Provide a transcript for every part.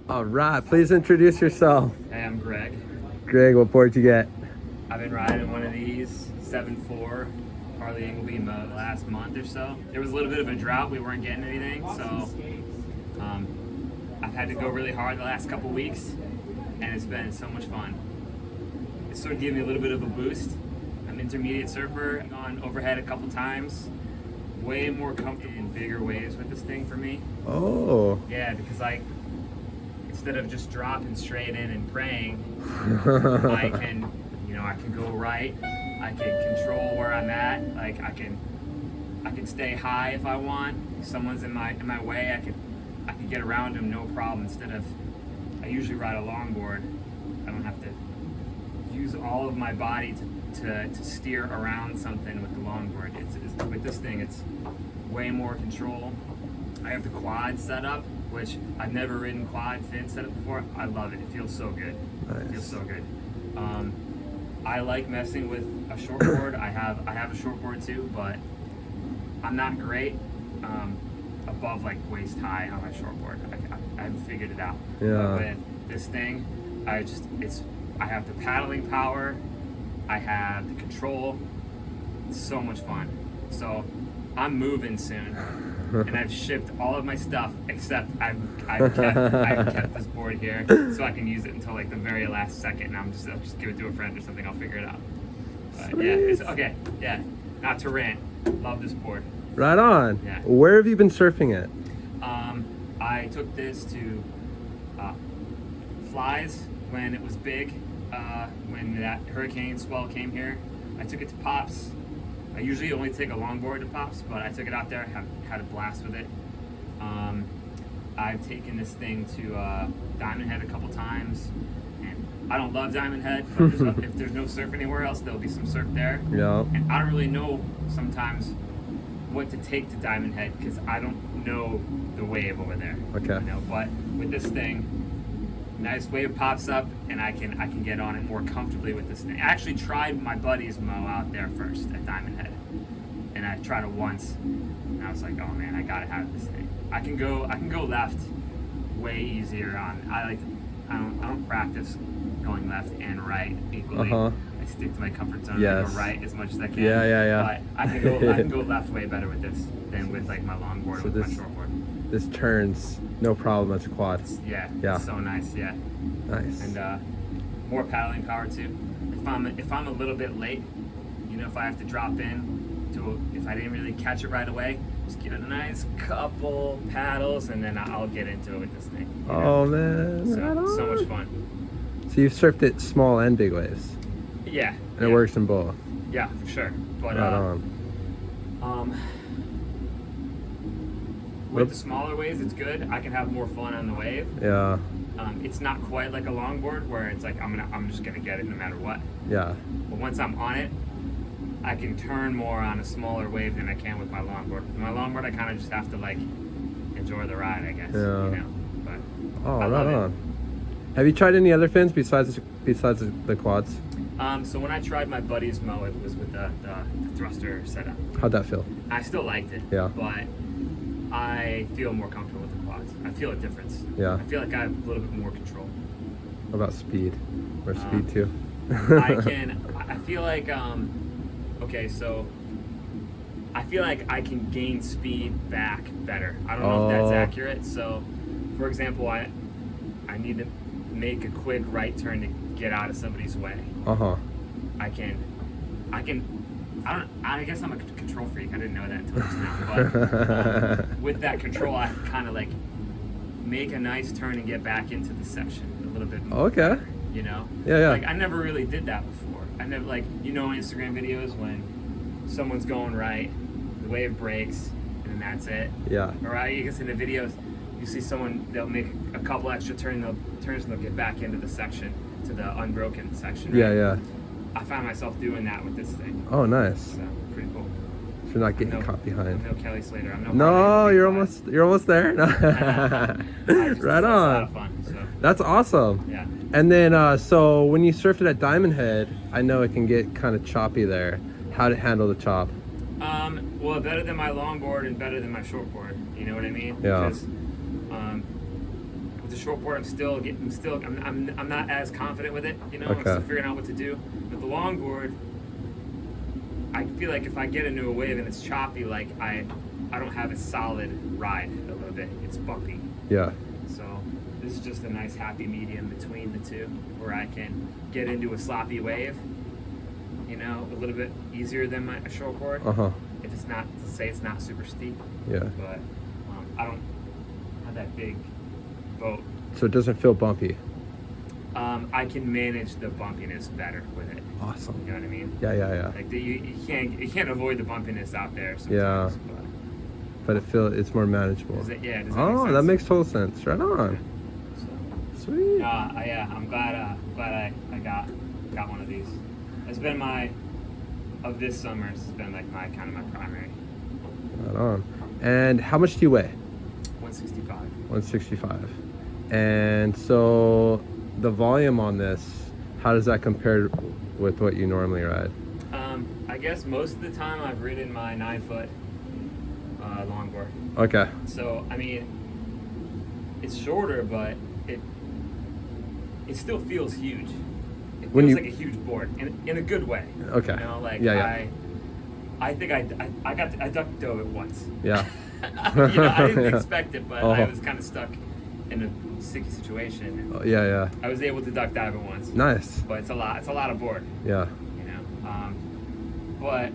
All right, please introduce yourself. Hey, I'm Greg. Greg, what board you get? I've been riding one of these 7.4 Harley Ingleby the last month or so. There was a little bit of a drought. We weren't getting anything, so I've had to go really hard the last couple weeks, and it's been so much fun. It sort of gave me a little bit of a boost. I'm an intermediate surfer, gone overhead a couple times. Way more comfortable in bigger waves with this thing for me. Oh. Yeah, because instead of just dropping straight in and praying, I can go right. I can control where I'm at. Like I can stay high if I want. If someone's in my way, I can get around them no problem. Instead of, I usually ride a longboard. I don't have to use all of my body to steer around something with the longboard. With this thing, it's way more control. I have the quad set up, which I've never ridden quad fin set up before. I love it. It feels so good. Nice. It feels so good. I like messing with a shortboard. I have a shortboard too, but I'm not great above like waist high on my shortboard. I haven't figured it out. Yeah. But with this thing, I have the paddling power. I have the control. It's so much fun. So I'm moving soon, and I've shipped all of my stuff except I've kept this board here so I can use it until like the very last second. And I'll just give it to a friend or something. I'll figure it out. But yeah, it's okay. Yeah, not to rant. Love this board. Right on. Yeah. Where have you been surfing it? I took this to Flies when it was big. When that hurricane swell came here, I took it to Pops. I usually only take a longboard to Pops, but I took it out there. Had a blast with it. I've taken this thing to Diamond Head a couple times, and I don't love Diamond Head, but if there's no surf anywhere else, there'll be some surf there. Yeah. And I don't really know sometimes what to take to Diamond Head because I don't know the wave over there. Okay. You know, but with this thing, nice wave pops up and I can get on it more comfortably with this thing. I actually tried my buddy's mow out there first at Diamond Head, and I tried it once, and I was like, oh man, I gotta have this thing. I can go left way easier on. I don't practice going left and right equally. Uh-huh. I stick to my comfort zone. Yes. I go right as much as I can. Yeah. But I can go left way better with this than with like my longboard So or with this- my shortboard. This turns no problem as a quad. Yeah. Yeah. It's so nice. Yeah. Nice. And more paddling power too. If I'm a little bit late, if I have to drop in if I didn't really catch it right away, just give it a nice couple paddles, and then I'll get into it with this thing. Oh man. Right on. So much fun. So you've surfed it small and big waves, Yeah. and it works in both. Yeah, for sure. But Right on. with the smaller waves, it's good. I can have more fun on the wave. Yeah. It's not quite like a longboard where it's like I'm just gonna get it no matter what. Yeah. But once I'm on it, I can turn more on a smaller wave than I can with my longboard. With my longboard, I kind of just have to like enjoy the ride, I guess. Yeah. But Oh, I right love it. on. Have you tried any other fins besides the quads? So when I tried my buddy's mow, it was with the thruster setup. How'd that feel? I still liked it. Yeah. But I feel more comfortable with the quads. I feel a difference. Yeah. I feel like I have a little bit more control. What about speed? Or speed too? I feel like okay, so I feel like I can gain speed back better. I don't know if that's accurate. So for example, I need to make a quick right turn to get out of somebody's way. Uh-huh. I guess I'm a control freak. I didn't know that until just now. But with that control, I can kind of like make a nice turn and get back into the section a little bit more. Okay. Yeah. Like I never really did that before. I never Instagram videos when someone's going right, the wave breaks, and then that's it. Yeah. Or I guess in the videos, you see someone, they'll make a couple extra turns and they'll get back into the section, to the unbroken section. Right? Yeah. I found myself doing that with this thing. Oh, nice. So pretty cool. So you're not getting caught behind. I'm no Kelly Slater. I'm no. No, Harley you're Davidson. almost there. No. Right It's a lot on. of fun. So That's awesome. yeah. And then, so when you surfed it at Diamond Head, I know it can get kind of choppy there. How'd it handle the chop? Well, better than my longboard and better than my shortboard. You know what I mean? Yeah. Because With the shortboard, I'm not as confident with it. You know, I'm Okay. still figuring out what to do. With the longboard, I feel like if I get into a wave and it's choppy, like I don't have a solid ride a little bit. It's bumpy. Yeah. So this is just a nice happy medium between the two, where I can get into a sloppy wave, you know, a little bit easier than my shortboard. Uh-huh. If it's not, say it's not super steep, Yeah. but I don't have that big boat. So it doesn't feel bumpy. I can manage the bumpiness better with it. Awesome. You know what I mean? Yeah, yeah, yeah. Like you can't avoid the bumpiness out there Yeah. sometimes. But it's more manageable. Does that make Oh, sense? that makes total sense. Right on. So, Sweet. yeah, I'm glad I got one of these. It's been of this summer. It's been like my primary. Right on. And how much do you weigh? 165. 165. And so the volume on this, how does that compare with what you normally ride? I guess most of the time I've ridden my 9-foot longboard. Okay. So I mean, it's shorter, but it still feels huge. It When feels you- like a huge board in a good way. Okay. You know, like Yeah. I think I duck dove it once. Yeah. You know, I didn't expect it, but I Oh. was kind of stuck in a sticky situation. Oh, yeah, yeah. I was able to duck dive it once, Nice. but it's a lot of board. Yeah. You know, but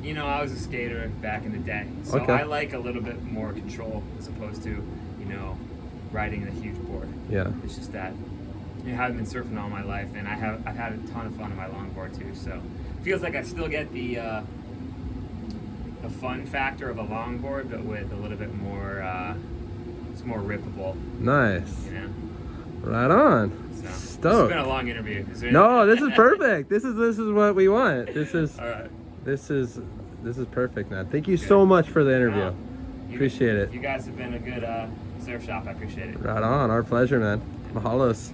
you know, I was a skater back in the day, so Okay. I like a little bit more control as opposed to, you know, riding a huge board. Yeah. It's just that, you know, I haven't been surfing all my life, and I've had a ton of fun on my longboard too. So it feels like I still get the fun factor of a longboard, but with a little bit more. It's more rippable, Nice. you know. Right on. So this has Stoked. been a long interview. Is there No, anything- this is perfect. This is what we want. This is All right. this is perfect, man. Thank you so much for the interview. No, you- Appreciate it. You guys have been a good surf shop. I appreciate it. Right on. Our pleasure, man. Mahalos.